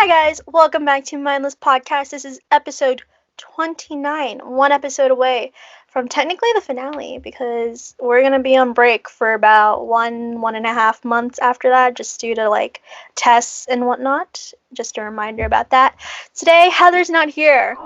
Hi guys, welcome back to Mindless Podcast. This is episode 29, one episode away from technically the finale because we're gonna be on break for about one and a half months after that, just due to like tests and whatnot. Just a reminder about that. Today, Heather's not here,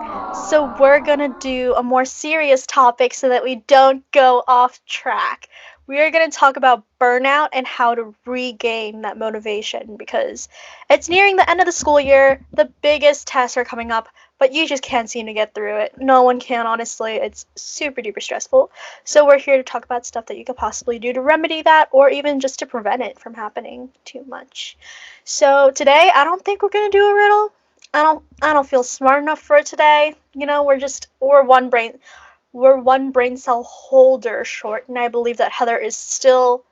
so we're gonna do a more serious topic so that we don't go off track. We are going to talk about burnout and how to regain that motivation because it's nearing the end of the school year. The biggest tests are coming up, but you just can't seem to get through it. No one can, honestly. It's super duper stressful. So we're here to talk about stuff that you could possibly do to remedy that or even just to prevent it from happening too much. So today, I don't think we're going to do a riddle. I don't feel smart enough for it today. You know, we're one brain cell holder short, and I believe that Heather is still,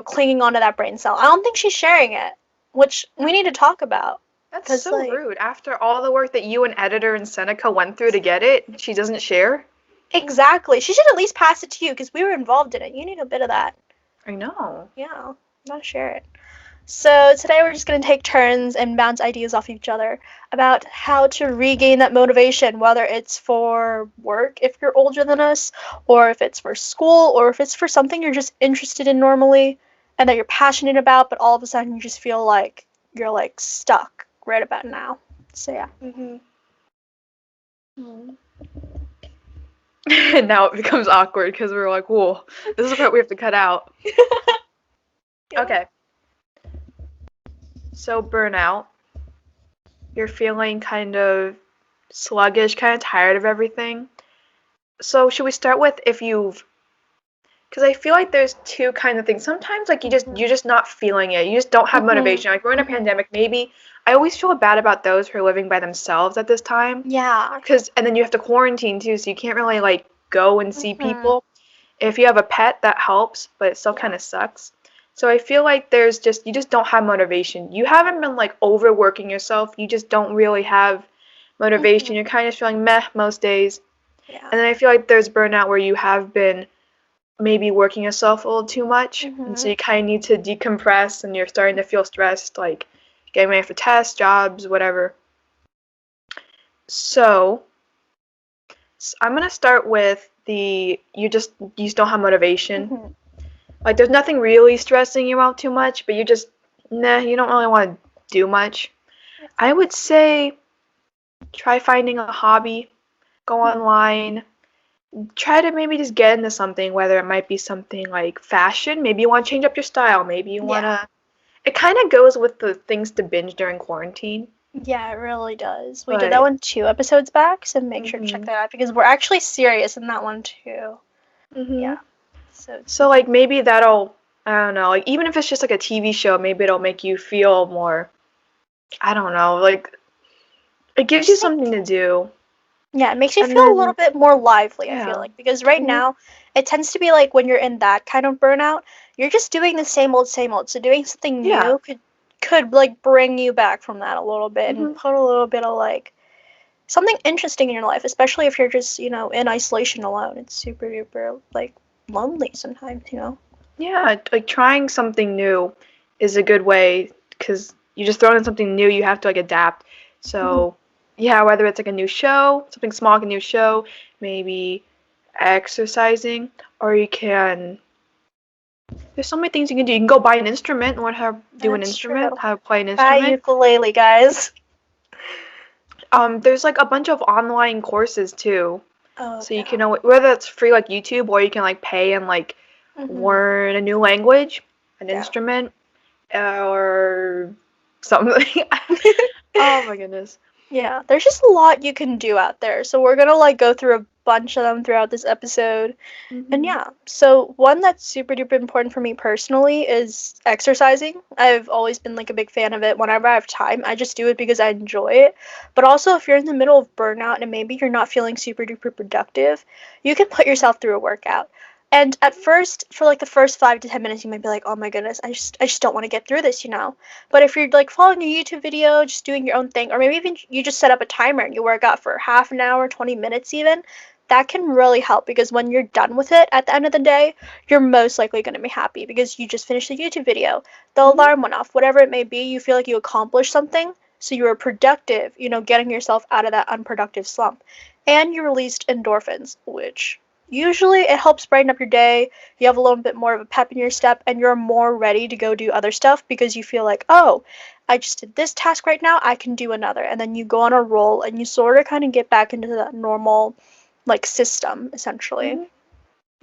clinging onto that brain cell. I don't think she's sharing it, which we need to talk about. That's so rude. After all the work that you and editor and Seneca went through to get it, she doesn't share? Exactly. She should at least pass it to you because we were involved in it. You need a bit of that. I know. Yeah, not share it. So today we're just going to take turns and bounce ideas off each other about how to regain that motivation, whether it's for work if you're older than us, or if it's for school, or if it's for something you're just interested in normally and that you're passionate about, but all of a sudden you just feel like you're like stuck right about now. So yeah. And now it becomes awkward because we're like, whoa, this is the part we have to cut out. Yeah. Okay. So burnout. You're feeling kind of sluggish, kind of tired of everything. So should we start with because I feel like there's two kind of things. Sometimes like you're just not feeling it. You just don't have motivation. Like we're in a pandemic, maybe. I always feel bad about those who are living by themselves at this time. Yeah. And then you have to quarantine too, so you can't really like go and see people. If you have a pet, that helps, but it still kind of sucks. So I feel like you just don't have motivation. You haven't been like overworking yourself. You just don't really have motivation. You're kind of feeling meh most days. Yeah. And then I feel like there's burnout where you have been maybe working yourself a little too much, and so you kind of need to decompress, and you're starting to feel stressed, like getting ready for tests, jobs, whatever. So I'm gonna start with you just don't have motivation. Like there's nothing really stressing you out too much, but you just you don't really want to do much. I would say try finding a hobby, go online, try to maybe just get into something, whether it might be something like fashion, maybe you want to change up your style, maybe you want to it kind of goes with the things to binge during quarantine. Yeah, it really does. We did that one 2 episodes back, so make sure to check that out because we're actually serious in that one too. Yeah. So like maybe that'll, I don't know, like even if it's just like a TV show, maybe it'll make you feel more, I don't know, like it gives you something to do. Yeah, it makes you feel a little bit more lively, I feel like, because right now it tends to be like when you're in that kind of burnout, you're just doing the same old, same old. So doing something new could like bring you back from that a little bit and put a little bit of like something interesting in your life, especially if you're just, in isolation alone. It's super duper like lonely sometimes, Yeah, like trying something new is a good way because you just throw in something new, you have to like adapt. So yeah, whether it's like a new show, something small, like a new show, maybe exercising, or there's so many things you can do. You can go buy an instrument, learn how to do an instrument, how to play an instrument. Buy ukulele, guys. There's like a bunch of online courses too. Oh, okay. So you can know whether it's free like YouTube or you can like pay and like learn a new language, an instrument, or something. Oh my goodness. Yeah, there's just a lot you can do out there. So we're gonna like go through a bunch of them throughout this episode. And yeah, so one that's super duper important for me personally is exercising. I've always been like a big fan of it. Whenever I have time, I just do it because I enjoy it. But also if you're in the middle of burnout and maybe you're not feeling super duper productive, you can put yourself through a workout. And at first, for like the first 5 to 10 minutes, you might be like, oh my goodness, I just don't want to get through this, But if you're like following a YouTube video, just doing your own thing, or maybe even you just set up a timer and you work out for half an hour, 20 minutes even, that can really help because when you're done with it at the end of the day, you're most likely going to be happy because you just finished the YouTube video, the alarm went off, whatever it may be, you feel like you accomplished something. So you were productive, getting yourself out of that unproductive slump. And you released endorphins, which usually it helps brighten up your day. You have a little bit more of a pep in your step, and you're more ready to go do other stuff because you feel like, oh, I just did this task right now, I can do another. And then you go on a roll and you sort of kind of get back into that normal, like, system, essentially. Mhm.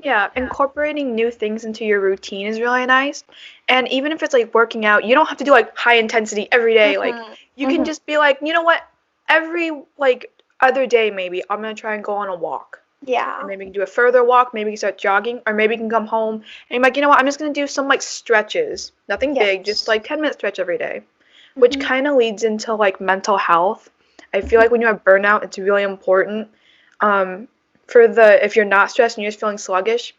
Yeah, incorporating new things into your routine is really nice. And even if it's like working out, you don't have to do like high intensity every day. Like Mhm. you can Mhm. just be like, you know what? Every like other day maybe I'm gonna try and go on a walk. And Yeah. maybe you can do a further walk, maybe you can start jogging, or maybe you can come home and you're like, you know what, I'm just gonna do some like stretches. Nothing big, just Yes. like 10-minute stretch every day. Which Mhm. kind of leads into like mental health. I feel like when Mhm. you have burnout, it's really important. Um, for the if you're not stressed and you're just feeling sluggish,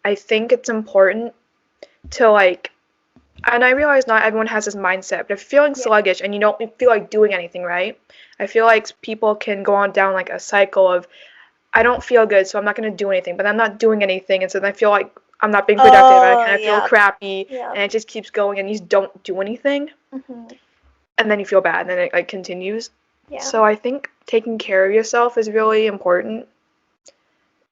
I think it's important to like, and I realize not everyone has this mindset, but if you're feeling Yeah. sluggish and you don't feel like doing anything, right? I feel like people can go on down like a cycle of, I don't feel good, so I'm not going to do anything, but I'm not doing anything, and so then I feel like I'm not being productive, and I Oh, kind of feel yeah. crappy, Yeah. and it just keeps going, and you just don't do anything, Mhm. and then you feel bad, and then it like continues. Yeah. So I think taking care of yourself is really important.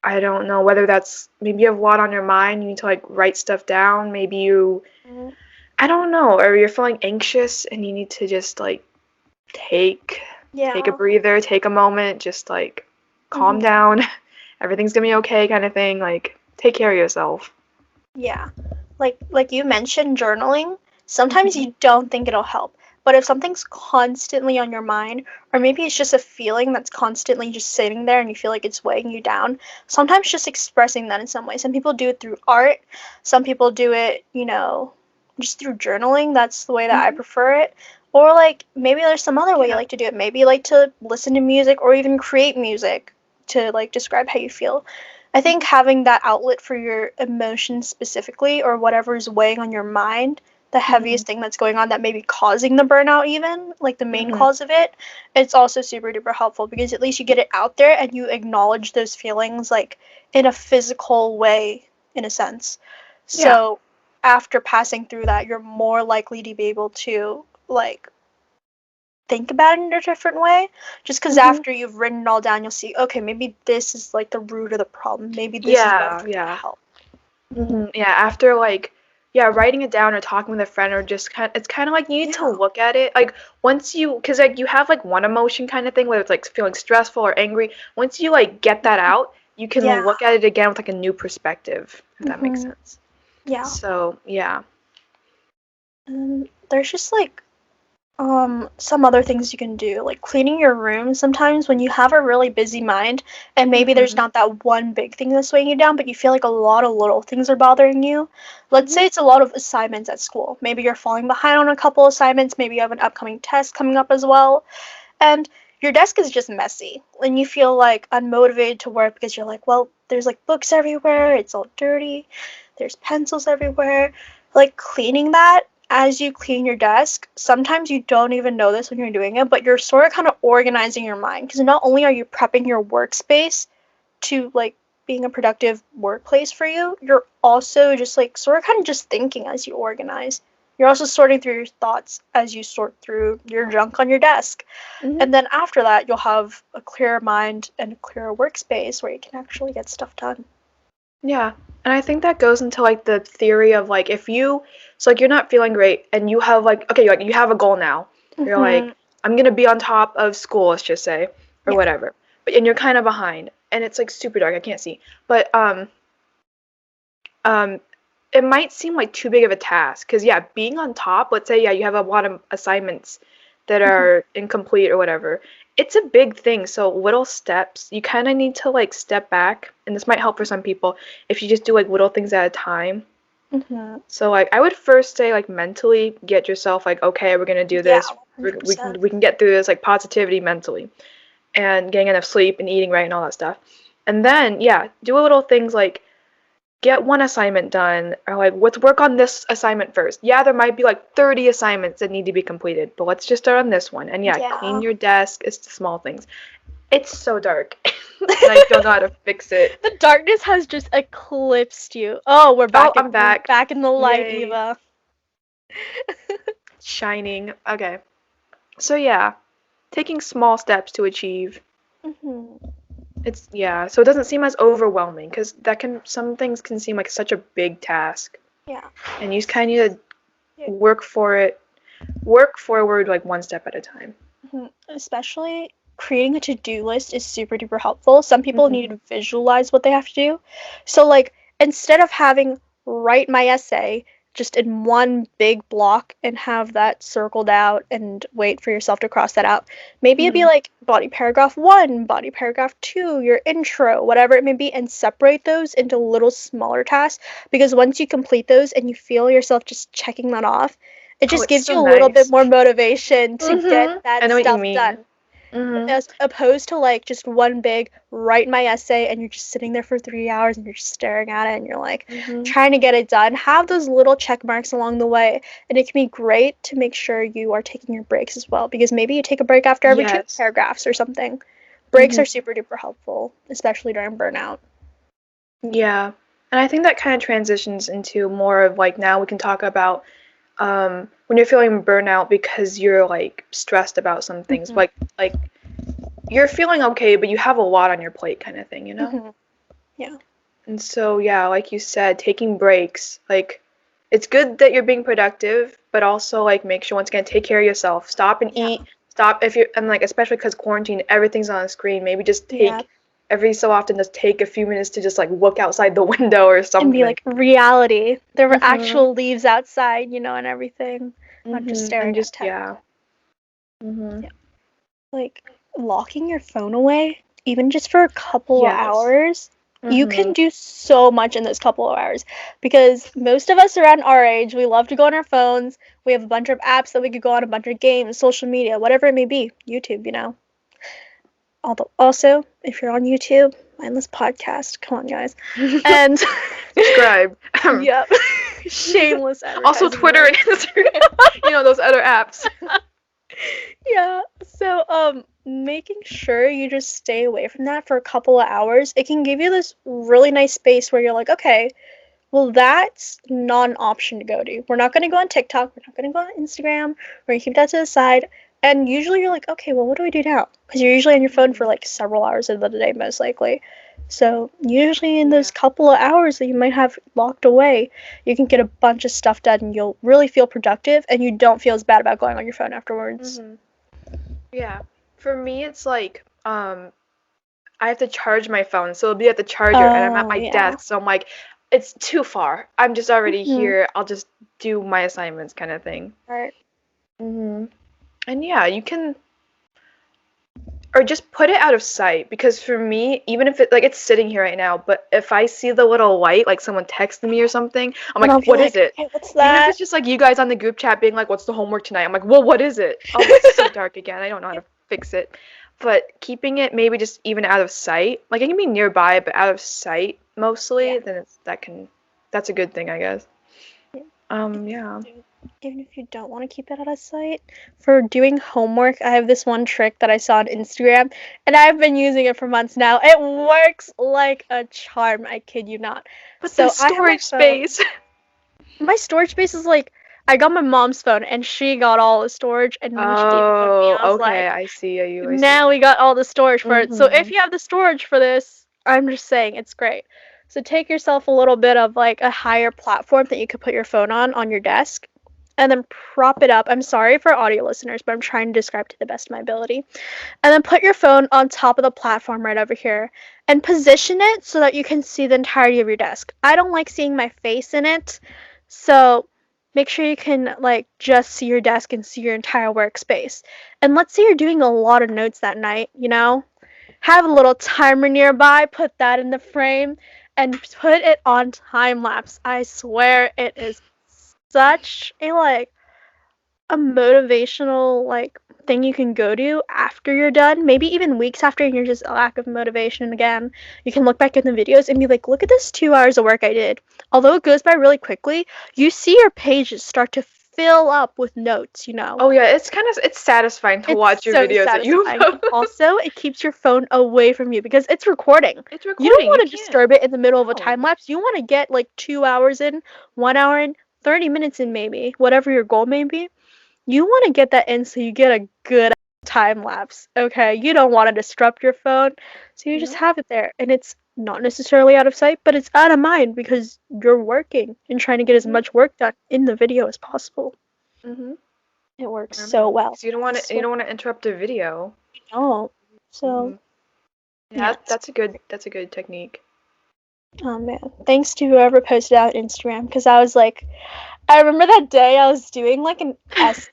I don't know whether that's maybe you have a lot on your mind, you need to like write stuff down, maybe you Mhm. I don't know, or you're feeling anxious and you need to just like take take a Yeah. breather, take a moment, just like calm Mhm. down. Everything's gonna be okay kind of thing. Like take care of yourself. Yeah. Like you mentioned journaling, sometimes Mhm. you don't think it'll help. But if something's constantly on your mind, or maybe it's just a feeling that's constantly just sitting there and you feel like it's weighing you down, sometimes just expressing that in some way. Some people do it through art, some people do it, just through journaling. That's the way that I Mhm. prefer it. Or like maybe there's some other way you Yeah. like to do it. Maybe you like to listen to music or even create music to like describe how you feel. I think Mhm. having that outlet for your emotions specifically, or whatever is weighing on your mind, the Mhm. heaviest thing that's going on that may be causing the burnout, even like the main Mhm. cause of it, it's also super duper helpful because at least you get it out there and you acknowledge those feelings like in a physical way, in a sense. Yeah. So after passing through that, you're more likely to be able to like think about it in a different way. Just because Mhm. after you've written it all down, you'll see, okay, maybe this is like the root of the problem. Maybe this is what I Yeah. need to Yeah. help. Mhm. Yeah. After like, yeah, writing it down or talking with a friend or just it's kind of like you need to Yeah. look at it like once you because like you have like one emotion kind of thing whether it's like feeling stressful or angry. Once you like get that out, you can Yeah. look at it again with like a new perspective, if that makes Hmm. sense. Yeah. So yeah. And there's just like some other things you can do, like cleaning your room sometimes when you have a really busy mind and maybe there's Mhm. not that one big thing that's weighing you down, but you feel like a lot of little things are bothering you. Let's Mhm. say it's a lot of assignments at school. Maybe you're falling behind on a couple assignments, maybe you have an upcoming test coming up as well, and your desk is just messy and you feel like unmotivated to work because you're like, well, there's like books everywhere, it's all dirty, there's pencils everywhere. Like cleaning that, as you clean your desk, sometimes you don't even know this when you're doing it, but you're sort of kind of organizing your mind because not only are you prepping your workspace to like being a productive workplace for you, you're also just like sort of kind of just thinking as you organize. You're also sorting through your thoughts as you sort through your junk on your desk. Mhm. And then after that, you'll have a clearer mind and a clearer workspace where you can actually get stuff done. Yeah. And I think that goes into like the theory of like if you so like you're not feeling great and you have like okay like you have a goal now. You're like Hmm. I'm gonna be on top of school, let's just say, or Yeah. whatever. But and you're kind of behind and it's like super dark. I can't see. But um it might seem like too big of a task because yeah, being on top, let's say yeah, you have a lot of assignments that Hmm. are incomplete or whatever. It's a big thing, so little steps. You kind of need to like step back, and this might help for some people if you just do like little things at a time. Hmm. So like I would first say like mentally get yourself like okay, we're gonna do Yeah, this. We can 100%. we can get through this like positivity mentally and getting enough sleep and eating right and all that stuff. And then yeah, do little things like get one assignment done or like let's work on this assignment first. Yeah, there might be like 30 assignments that need to be completed, but let's just start on this one. And yeah, clean Yeah. your desk. It's the small things. It's so dark and I don't know how to fix it. The darkness has just eclipsed you. Oh, Oh, I'm we're back. back in the light, Yay. Eva. Shining. Okay. So yeah, taking small steps to achieve. Hmm. So it doesn't seem as overwhelming because some things can seem like such a big task, Yeah. and you just kind of need Yeah. to work forward like one step at a time. Especially creating a to-do list is super duper helpful. Some people Hmm. need to visualize what they have to do. So like instead of having write my essay just in one big block and have that circled out and wait for yourself to cross that out, maybe it'd be Hmm. like body paragraph 1, body paragraph 2, your intro, whatever it may be, and separate those into little smaller tasks because once you complete those and you feel yourself just checking that off, it Oh, just it's gives so you a little bit nice. more motivation to get Hmm. I that know what you stuff mean. done. Hmm. As opposed to like just one big write my essay and you're just sitting there for 3 hours and you're just staring at it and you're like Hmm. trying to get it done. Have those little check marks along the way. And it can be great to make sure you are taking your breaks as well because maybe you take a break after every two Yes. paragraphs or something. Breaks Hmm. are super duper helpful, especially during burnout. Yeah. And I think that kind of transitions into more of like now we can talk about when you're feeling burnout because you're like stressed about some things, Hmm. like you're feeling okay, but you have a lot on your plate, kind of thing, you know? Hmm. Yeah. And so yeah, like you said, taking breaks, like it's good that you're being productive, but also like make sure once again take care of yourself. Stop and Yeah. eat. Stop if you're and like especially because quarantine, everything's on the screen. Maybe just Yeah. take every so often just take a few minutes to just like look outside the window or And be something. like reality. There were Mhm. actual leaves outside, and everything. Not just Mhm. And staring at just text. yeah. Mhm. Like locking your phone away, even just for a couple of Yes. hours, you can Mhm. do so much in those couple of hours. Because most of us around our age, we love to go on our phones. We have a bunch of apps that we could go on, a bunch of games, social media, whatever it may be. YouTube. Although, also, if you're on YouTube, mindless podcast. Come on, guys. And Subscribe. yep, shameless Also advertising Twitter there. and Instagram. Those other apps. Yeah. So, making sure you just stay away from that for a couple of hours, it can give you this really nice space where you're like, okay, well, that's not an option to go to. We're not going to go on TikTok. We're not going to go on Instagram. We're going to keep that to the side. And usually you're like, okay, well, what do we do now? Because you're usually on your phone for Mhm. like several hours of the day, most likely. So, usually in those Yeah. couple of hours that you might have locked away, you can get a bunch of stuff done and you'll really feel productive and you don't feel as bad about going on your phone afterwards. Mhm. Yeah. For me, it's like I have to charge my phone, so it'll be at the charger, and I'm at Oh, my yeah. desk, so I'm like, it's too far. I'm just already Hmm. here. I'll just do my assignments, kind of thing. Right. Mhm. And yeah, you can or just put it out of sight because for me, even if it like it's sitting here right now, but if I see the little light, like someone texted me or something, I'm And like, I'll be what is like, it? okay, what's Even if that? it's just like you guys on the group chat being like, what's the homework tonight? I'm like, well, what is it? Oh, it's so dark again. I don't know how to fix it. But keeping it maybe just even out of sight, like it can be nearby, but out of sight Yeah. mostly, then that's a good thing, I guess. Even if Yeah. you even if you don't want to keep it out of sight, for doing homework, I have this one trick that I saw on Instagram, and I've been using it for months now. It works like a charm, I kid you not. But the So I have my storage phone. space. My storage space is like I got my mom's phone, and she got all the storage, and when she gave it one to me, Oh, I was okay. like, I see you. I see. now we got all the storage for it. So if Mhm. you have the storage for this, I'm just saying it's great. So take yourself a little bit of like a higher platform that you could put your phone on your desk and then prop it up. I'm sorry for audio listeners, but I'm trying to describe to the best of my ability. And then put your phone on top of the platform right over here and position it so that you can see the entirety of your desk. I don't like seeing my face in it, so make sure you can like just see your desk and see your entire workspace. And let's say you're doing a lot of notes that night. Have a little timer nearby, put that in the frame, and put it on time lapse. I swear it is such a motivational thing you can go to after you're done, maybe even weeks after and you're just a lack of motivation again. You can look back at the videos and be like, look at this 2 hours of work I did. Although it goes by really quickly, you see your pages start to fill up with notes. Oh yeah, it's satisfying to It's watch your so videos that you satisfying. And post. also, it keeps your phone away from you because it's recording. It's You don't recording. You want to can't. disturb it in the middle of a No. time lapse. You want to get like 2 hours in, 1 hour in, 30 minutes in, maybe, whatever your goal may be. you want to get that in so you get a good time lapse, okay? You don't want to disrupt your phone, so you just Mhm. have it there. And it's not necessarily out of sight, but it's out of mind because you're working and trying to get as Mhm. much work done in the video as possible. Mhm. It works I so know. well. 'Cause you don't want to. You So don't want to interrupt a video. you don't. So Mhm. yeah, Yeah, that's a good. That's a good technique. oh man. Thanks to whoever posted out Instagram because I was like, I remember that day I was doing like an essay.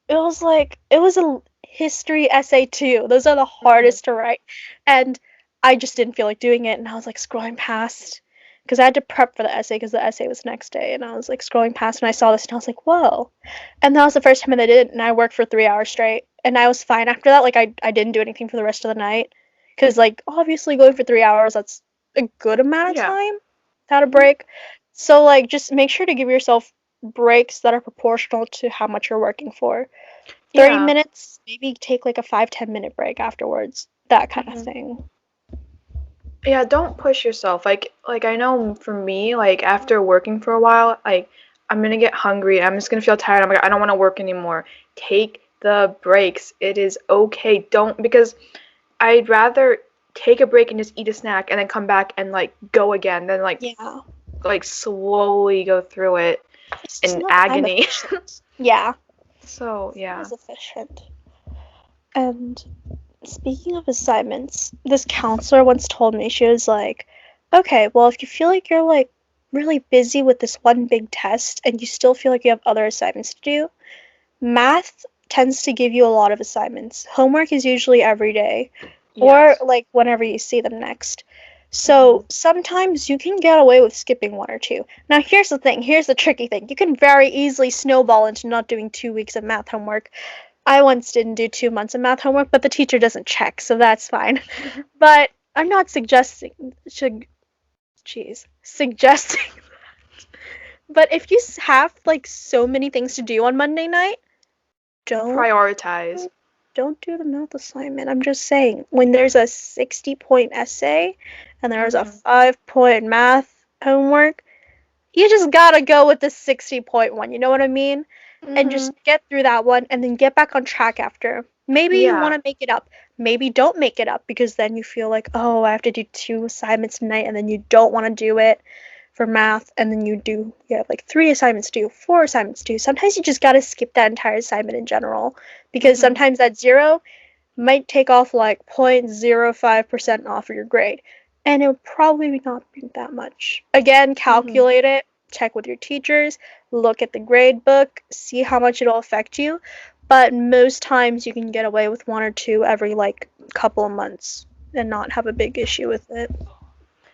It was a history essay too. Those are the Mhm. hardest to write. And I just didn't feel like doing it and I was like scrolling past because I had to prep for the essay because the essay was the next day and I was like scrolling past and I saw this and I was like, whoa. And that was the first time that I did it and I worked for 3 hours straight. And I was fine after that. Like I didn't do anything for the rest of the night. Cause like obviously going for 3 hours, that's a good amount of Yeah. time without a Mhm. break. So like just make sure to give yourself breaks that are proportional to how much you're working for. 30 Yeah. minutes, maybe take like a 5-10 minute break afterwards. That kind of Mhm. thing. Yeah, don't push yourself. Like I know for me, like after working for a while, like I'm gonna get hungry. I'm just gonna feel tired. I'm like I don't want to work anymore. Take the breaks. It is okay. Don't because I'd rather take a break and just eat a snack and then come back and like go again than Yeah. like slowly go through it It's just in not time agony. efficient. Yeah. So, It's not yeah. as efficient. And speaking of assignments, this counselor once told me, she was like, okay, well, if you feel like you're like really busy with this one big test and you still feel like you have other assignments to do, math tends to give you a lot of assignments. Homework is usually every day or Yes. like whenever you see them next. Mhm. So sometimes you can get away with skipping one or two. Now, here's the thing, here's the tricky thing. You can very easily snowball into not doing 2 weeks of math homework. I once didn't do 2 months of math homework, but the teacher doesn't check, so that's fine. But I'm not suggesting, should, jeez, suggesting. But if you have like so many things to do on Monday night, don't Prioritize. don't do the math assignment. I'm just saying, when there's a 60-point essay and there's a Mhm. 5-point math homework, you just gotta go with the 60-point one. You know what I mean? And just Mhm. get through that one and then get back on track after. Maybe you want Yeah. to make it up. Maybe don't make it up because then you feel like, oh, I have to do 2 assignments tonight, and then you don't want to do it for math, and then you have like 3 assignments to do, 4 assignments to do. Sometimes you just gotta skip that entire assignment in general because Mhm. sometimes that zero might take off like 0.05% off of your grade. And it would probably not be that much. Again, Mhm. calculate it, check with your teachers, look at the grade book, see how much it'll affect you. But most times you can get away with one or two every like couple of months and not have a big issue with it.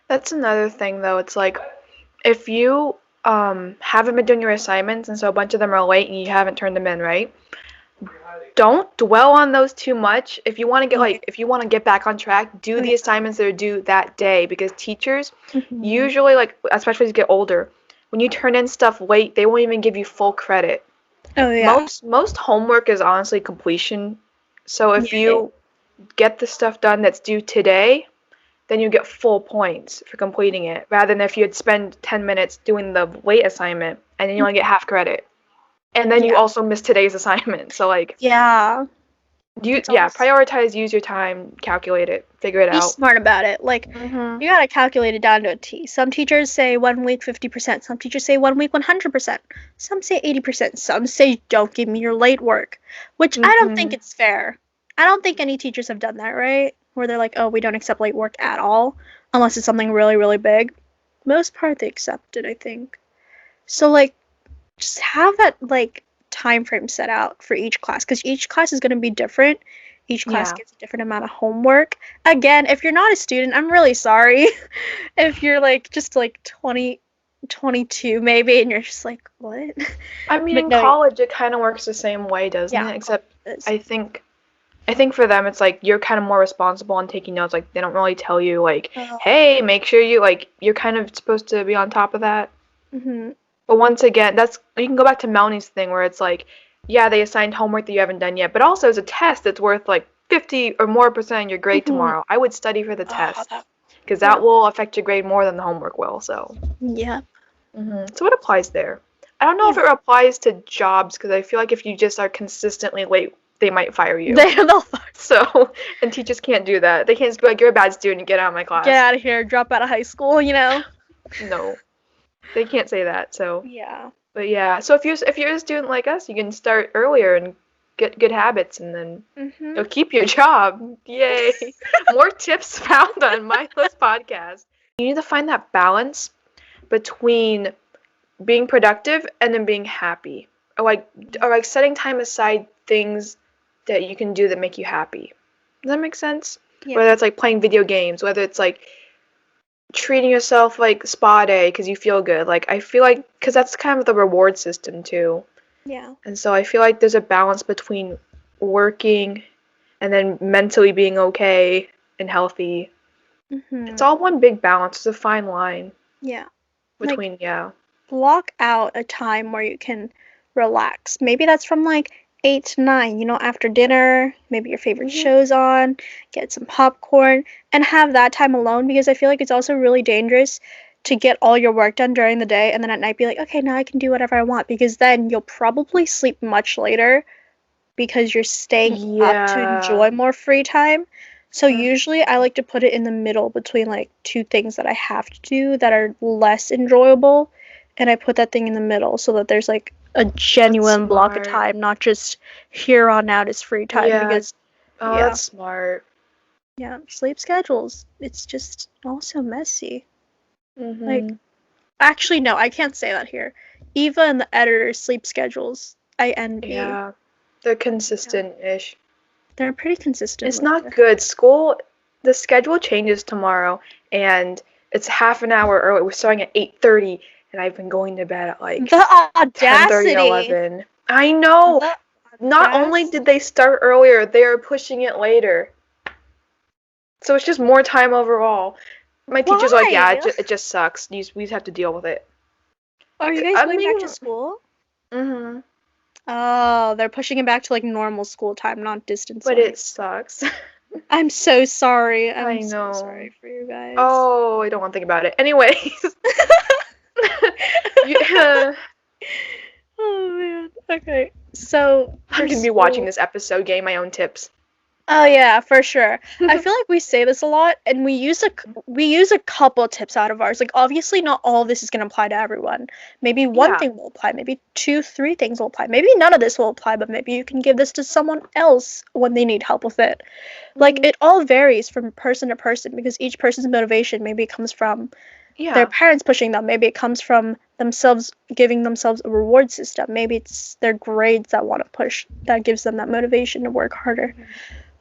That's another thing though. It's like if you haven't been doing your assignments and so a bunch of them are late and you haven't turned them in, right? Don't dwell on those too much. If you want to get Oh, yeah. if you want to get back on track, do Oh, the yeah. assignments that are due that day because teachers Hmm. usually like especially as you get older, when you turn in stuff late, they won't even give you full credit. Oh, yeah. Most homework is honestly completion. So if Yeah, yeah. you get the stuff done that's due today, then you get full points for completing it, rather than if you had spent 10 minutes doing the late assignment and then you only get half credit. And then you Yeah. also miss today's assignment. So like Yeah. you It's yeah, always prioritize, use your time, calculate it, figure it be out. smart about it. Like, Mhm. you gotta calculate it down to a T. Some teachers say 1 week 50%, some teachers say 1 week 100%, some say 80%, some say don't give me your late work, which I don't think Mhm. it's fair. I don't think any teachers have done that, right? Where they're like, oh, we don't accept late work at all, unless it's something really, really big. Most part they accept it, I think. So, like, just have that like time frame set out for each class because each class is going to be different. Each class Yeah. gets a different amount of homework. Again, if you're not a student, I'm really sorry. If you're like just like 20, 22 maybe, and you're just like, what? I mean, But in no, college it kind of works the same way, doesn't yeah, it? Except it's, I think I think for them it's like you're kind of more responsible on taking notes. Like they don't really tell you like, oh, "Hey, make sure you like you're kind of supposed to be on top of that." hmm, But once again, that's you can go back to Melanie's thing where it's like, yeah, they assigned homework that you haven't done yet, but also as a test that's worth like 50 or more percent of your grade hmm, tomorrow. I would study for the oh, test that, because that yep, will affect your grade more than the homework will. So, yep. so it applies there. I don't know if Yeah. it applies to jobs because I feel like if you just are consistently late, they might fire you. They'll So, and teachers can't do that. They can't just be like, you're a bad student, get out of my class. get out of here, drop out of high school, you know? No, they can't say that. So, Yeah. but yeah. So if you're a student like us, you can start earlier and get good habits, and then you'll keep your job. Yay! More tips found on Mindless Podcast. You need to find that balance between being productive and then being happy, or like setting time aside things that you can do that make you happy. Does that make sense? Yeah. Whether it's like playing video games, whether it's like treating yourself like spa day because you feel good. Like I feel like because that's kind of the reward system too. Yeah. And so I feel like there's a balance between working and then mentally being okay and healthy. It's all one big balance. It's a fine line Yeah. between Block out a time where you can relax. Maybe that's from like 8 to 9, you know, after dinner, maybe your favorite show's on, get some popcorn, and have that time alone because I feel like it's also really dangerous to get all your work done during the day and then at night be like, okay, now I can do whatever I want because then you'll probably sleep much later because you're staying up to enjoy more free time. So usually I like to put it in the middle between like two things that I have to do that are less enjoyable, and I put that thing in the middle so that there's like a genuine block of time, not just here on out is free time because that's smart. Yeah, sleep schedules. It's just also messy. Like actually no, I can't say that here. Eva and the editor's sleep schedules, I envy. Yeah. They're consistent-ish. They're pretty consistent. It's not good. School, the schedule changes tomorrow, and it's half an hour early. We're starting at 8:30, and I've been going to bed at like the audacity. 10:30, 11. I know. Not only did they start earlier, they are pushing it later. So it's just more time overall. My teacher's like, yeah, it just sucks. We just have to deal with it. Are you guys going back to school? Mm-hmm. Oh, they're pushing it back to like normal school time, not distance. But it sucks. I'm so sorry. I know. So sorry for you guys. Oh, I don't want to think about it. Anyways. Yeah. Oh man. Okay. So I'm gonna be watching this episode, getting my own tips. Oh yeah, for sure. I feel like we say this a lot, and we use a couple tips out of ours. Like obviously, not all of this is gonna apply to everyone. Maybe one thing will apply. Maybe 2, 3 things will apply. Maybe none of this will apply, but maybe you can give this to someone else when they need help with it. Like it all varies from person to person because each person's motivation maybe comes from their parents pushing them. Maybe it comes from themselves giving themselves a reward system. Maybe it's their grades that want to push that gives them that motivation to work harder.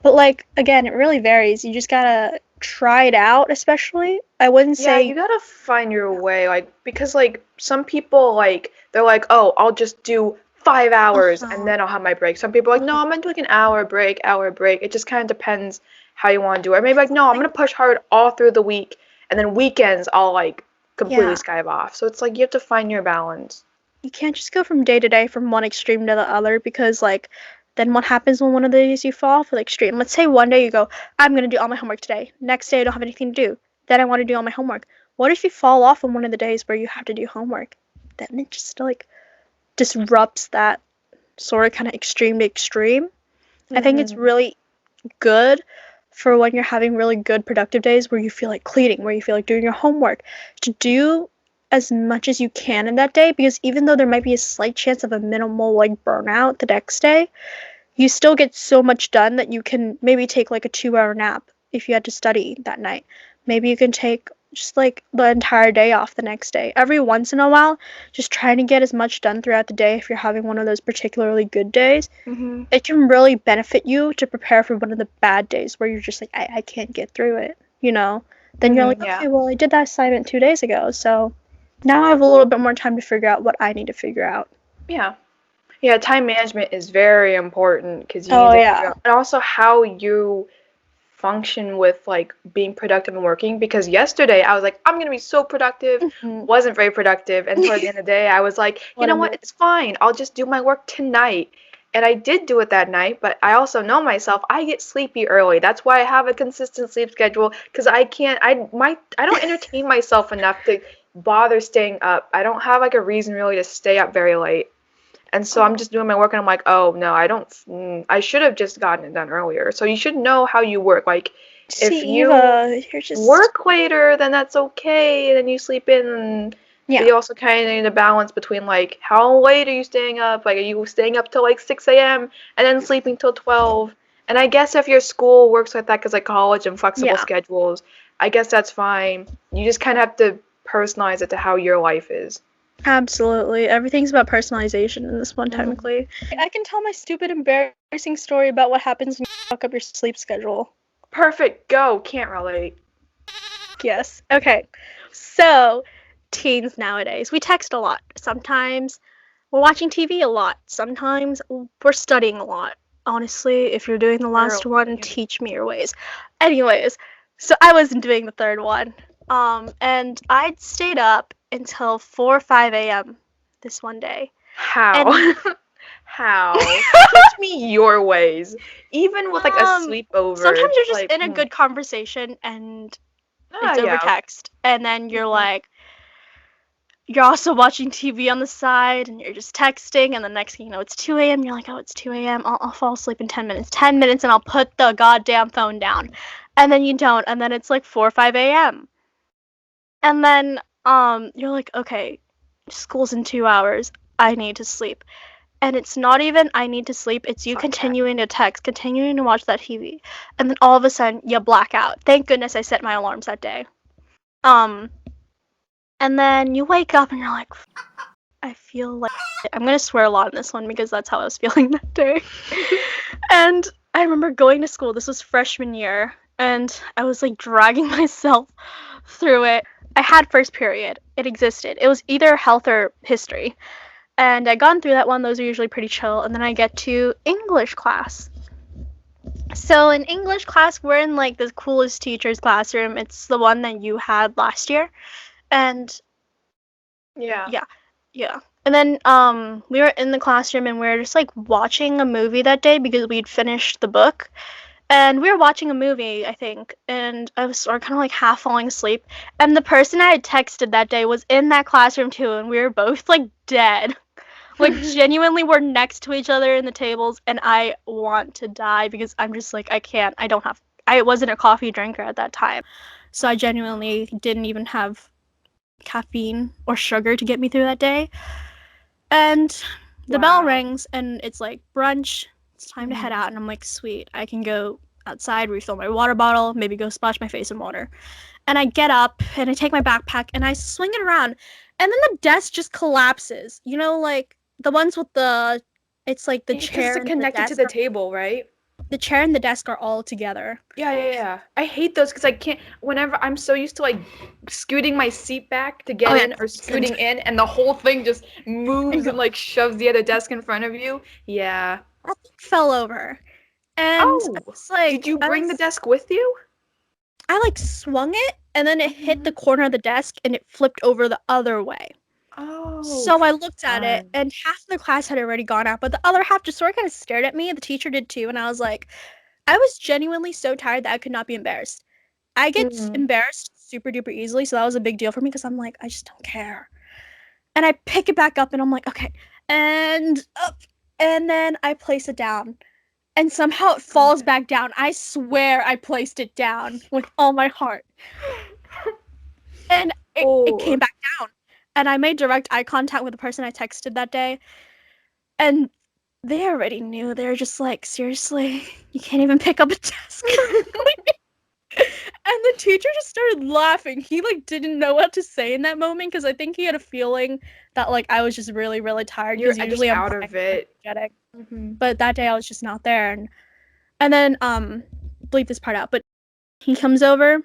But like again, it really varies. You just gotta try it out, especially. I wouldn't say you gotta find your way, like because like some people like they're like, oh, I'll just do 5 hours and then I'll have my break. Some people are like, no, I'm gonna do like an hour break. It just kind of depends how you want to do it. Or maybe like, no, I'm gonna push hard all through the week, and then weekends I'll like completely skive off. So it's like you have to find your balance. You can't just go from day to day from one extreme to the other because like then what happens when one of the days you fall off the extreme? Let's say one day you go, I'm going to do all my homework today. Next day I don't have anything to do. Then I want to do all my homework. What if you fall off on one of the days where you have to do homework? Then it just like disrupts that sort of kind of extreme to extreme. I think it's really good for when you're having really good productive days where you feel like cleaning, where you feel like doing your homework, to do as much as you can in that day, because even though there might be a slight chance of a minimal like burnout the next day, you still get so much done that you can maybe take like a 2-hour nap if you had to study that night. Maybe you can take just like the entire day off the next day. Every once in a while, just trying to get as much done throughout the day if you're having one of those particularly good days. It can really benefit you to prepare for one of the bad days where you're just like, I can't get through it, you know? Then you're like, okay, well, I did that assignment 2 days ago, so now I have a little bit more time to figure out what I need to figure out. Yeah, time management is very important because you need to figure out, and also how you function with like being productive and working. Because yesterday I was like, I'm gonna be so productive, wasn't very productive, and towards the end of the day I was like, you know what, it's fine, I'll just do my work tonight. And I did do it that night, but I also know myself, I get sleepy early. That's why I have a consistent sleep schedule, because I don't entertain myself enough to bother staying up. I don't have like a reason really to stay up very late. And so I'm just doing my work and I'm like, oh no, I should have just gotten it done earlier. So you should know how you work. Like, if See, you Eva, you're just work later, then that's okay. Then you sleep in. But you also kind of need a balance between like, how late are you staying up? Like, are you staying up till like 6 a.m. and then sleeping till 12? And I guess if your school works like that, because like college and flexible schedules, I guess that's fine. You just kind of have to personalize it to how your life is. Absolutely. Everything's about personalization in this one, technically. I can tell my stupid, embarrassing story about what happens when you fuck up your sleep schedule. Perfect. Go. Can't relate. Yes. Okay. So, teens nowadays, we text a lot. Sometimes we're watching TV a lot. Sometimes we're studying a lot. Honestly, if you're doing the last one, teach me your ways. Anyways, so I wasn't doing the third one. And I'd stayed up until 4 or 5 a.m. this one day. How? How? Teach me your ways. Even with like a sleepover. Sometimes you're just in a good conversation and it's over text. And then you're like, you're also watching TV on the side and you're just texting, and the next thing you know, it's 2 a.m. You're like, oh, it's 2 a.m. I'll fall asleep in 10 minutes. 10 minutes and I'll put the goddamn phone down. And then you don't, and then it's like 4 or 5 a.m. And then you're like, okay, school's in 2 hours. I need to sleep. And it's not even I need to sleep, it's you continuing to text, continuing to watch that TV. And then all of a sudden, you black out. Thank goodness I set my alarms that day. And then you wake up and you're like, I feel like I'm gonna swear a lot in this one because that's how I was feeling that day. And I remember going to school, this was freshman year, and I was like dragging myself through it. I had first period. It existed. It was either health or history. And I gone through that one, those are usually pretty chill, and then I get to English class. So in English class, we're in like the coolest teacher's classroom. It's the one that you had last year. And yeah. And then we were in the classroom and we were just like watching a movie that day because we'd finished the book. And we were watching a movie, I think, and I was kind of like half falling asleep. And the person I had texted that day was in that classroom too, and we were both like dead. Like, genuinely, we're next to each other in the tables, and I want to die because I'm just like, I wasn't a coffee drinker at that time. So I genuinely didn't even have caffeine or sugar to get me through that day. And the bell rings, and it's like brunch. It's time to head out, and I'm like, sweet, I can go outside, refill my water bottle, maybe go splash my face in water. And I get up, and I take my backpack, and I swing it around, and then the desk just collapses. You know, like, the ones with it's like the chair and connected to the table, right? The chair and the desk are all together. Yeah. I hate those because I can't, whenever I'm so used to like scooting my seat back to get in or scooting in, and the whole thing just moves and like shoves the other desk in front of you. Yeah. That thing fell over. And it's like, did you bring the desk with you? I like swung it and then it hit the corner of the desk and it flipped over the other way. Oh. So I looked at it and half of the class had already gone out, but the other half just sort of kind of stared at me. The teacher did too, and I was like, I was genuinely so tired that I could not be embarrassed. I get embarrassed super duper easily, so that was a big deal for me because I'm like, I just don't care. And I pick it back up and I'm like, okay, and up, and then I place it down. And somehow it falls back down. I swear I placed it down with all my heart. And it came back down. And I made direct eye contact with the person I texted that day. And they already knew. They were just like, seriously? You can't even pick up a desk? And the teacher just started laughing. He like didn't know what to say in that moment because I think he had a feeling that like I was just really, really tired. You're usually I'm out of it. But that day I was just not there. And then bleep this part out. But he comes over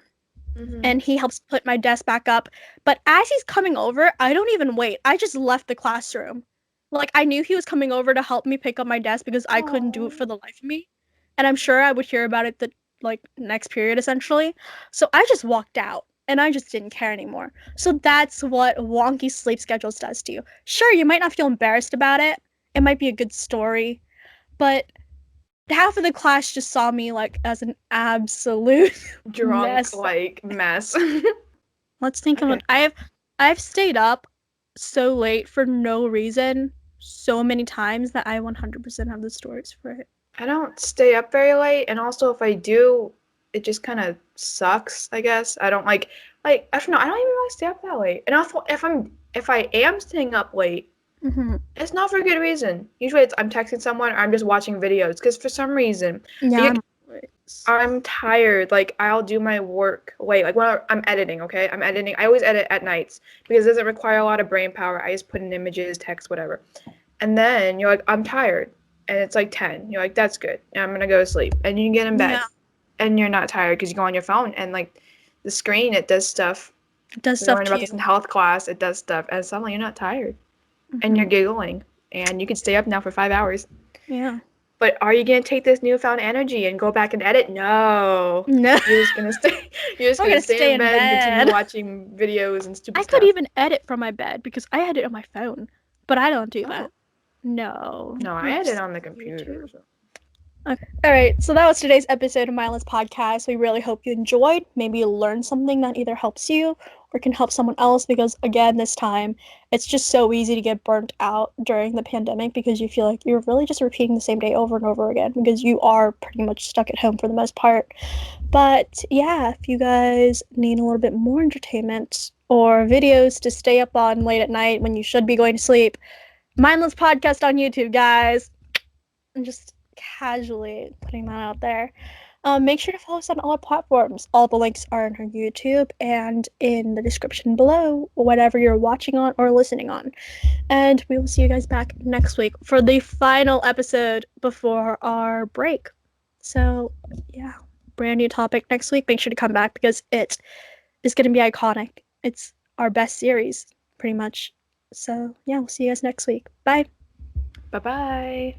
and he helps put my desk back up. But as he's coming over, I don't even wait. I just left the classroom. Like, I knew he was coming over to help me pick up my desk because I couldn't do it for the life of me. And I'm sure I would hear about it the next period, essentially. So I just walked out. And I just didn't care anymore. So that's what wonky sleep schedules does to you. Sure, you might not feel embarrassed about it. It might be a good story. But half of the class just saw me like as an absolute drunk mess. Let's think of it. I have I've stayed up so late for no reason so many times that I 100% have the stories for it. I don't stay up very late, and also if I do, it just kind of sucks, I guess. I don't like I don't know, I don't even really stay up that late. And also if I am staying up late, it's not for a good reason. Usually it's I'm texting someone or I'm just watching videos because for some reason Yeah, I'm tired. Like I'll do my work late. Like when I'm editing, okay? I'm editing. I always edit at nights because it doesn't require a lot of brain power. I just put in images, text, whatever. And then you're like, I'm tired. And it's like 10. You're like, that's good. And I'm gonna go to sleep. And you get in bed. Yeah. And you're not tired because you go on your phone and like the screen it does stuff. It does We stuff learned to about you. this in health class, it does stuff and suddenly you're not tired. And Mhm. you're giggling. And you could stay up now for 5 hours. Yeah. But are you gonna take this newfound energy and go back and edit? No. No. You're just gonna stay. You're just I'm gonna gonna stay stay in in bed and continue bed. watching videos and stupid I could stuff. even edit from my bed because I edit on my phone, but I don't do Oh. that. No. No, I edit on the computer. YouTube. Okay. All right. So that was today's episode of Mindless Podcast. We really hope you enjoyed. Maybe you learned something that either helps you or can help someone else because, again, this time it's just so easy to get burnt out during the pandemic because you feel like you're really just repeating the same day over and over again because you are pretty much stuck at home for the most part. But yeah, if you guys need a little bit more entertainment or videos to stay up on late at night when you should be going to sleep, Mindless Podcast on YouTube, guys. I'm just casually putting that out there. Make sure to follow us on all our platforms. All the links are on our YouTube and in the description below, whatever you're watching on or listening on. And we will see you guys back next week for the final episode before our break. So, yeah, brand new topic next week. Make sure to come back because it is going to be iconic. It's our best series, pretty much. So, yeah, we'll see you guys next week. Bye. Bye bye.